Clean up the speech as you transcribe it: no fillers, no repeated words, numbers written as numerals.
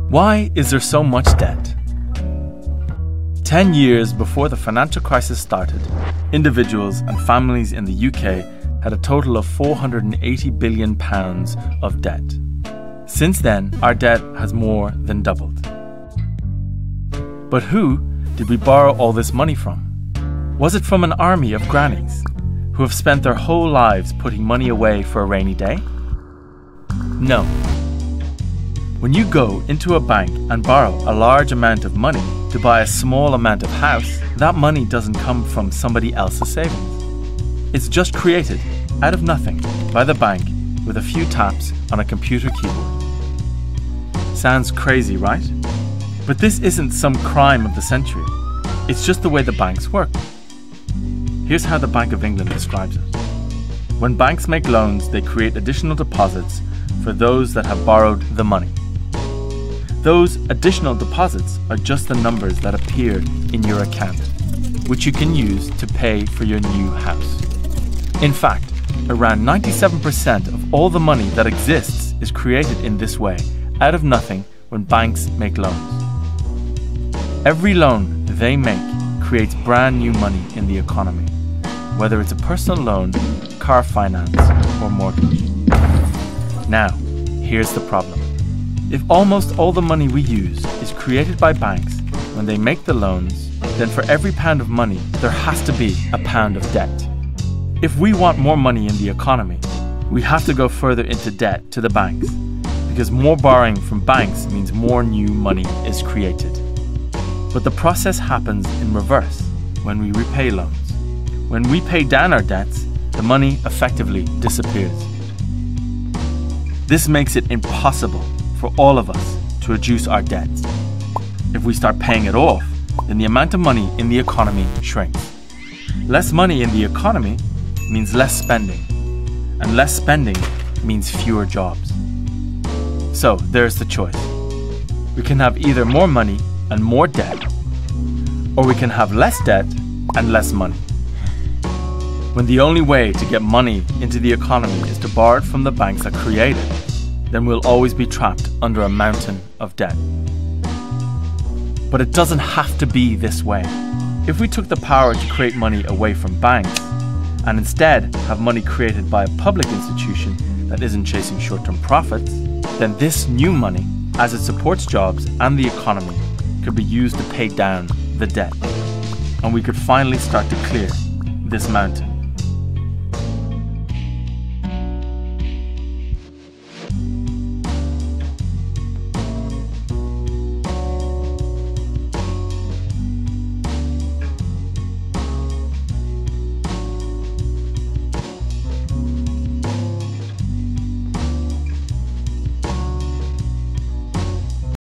Why is there so much debt? 10 years before the financial crisis started, individuals and families in the UK had a total of £480 billion of debt. Since then, our debt has more than doubled. But who did we borrow all this money from? Was it from an army of grannies who have spent their whole lives putting money away for a rainy day? No. When you go into a bank and borrow a large amount of money to buy a small amount of house, that money doesn't come from somebody else's savings. It's just created out of nothing by the bank with a few taps on a computer keyboard. Sounds crazy, right? But this isn't some crime of the century. It's just the way the banks work. Here's how the Bank of England describes it. When banks make loans, they create additional deposits for those that have borrowed the money. Those additional deposits are just the numbers that appear in your account, which you can use to pay for your new house. In fact, around 97% of all the money that exists is created in this way, out of nothing, when banks make loans. Every loan they make creates brand new money in the economy, whether it's a personal loan, car finance, or mortgage. Now, here's the problem. If almost all the money we use is created by banks when they make the loans, then for every pound of money, there has to be a pound of debt. If we want more money in the economy, we have to go further into debt to the banks, because more borrowing from banks means more new money is created. But the process happens in reverse when we repay loans. When we pay down our debts, the money effectively disappears. This makes it impossible for all of us to reduce our debts. If we start paying it off, then the amount of money in the economy shrinks. Less money in the economy means less spending, and less spending means fewer jobs. So there's the choice. We can have either more money and more debt, or we can have less debt and less money. When the only way to get money into the economy is to borrow it from the banks that create it, then we'll always be trapped under a mountain of debt. But it doesn't have to be this way. If we took the power to create money away from banks, and instead have money created by a public institution that isn't chasing short-term profits, then this new money, as it supports jobs and the economy, could be used to pay down the debt. And we could finally start to clear this mountain.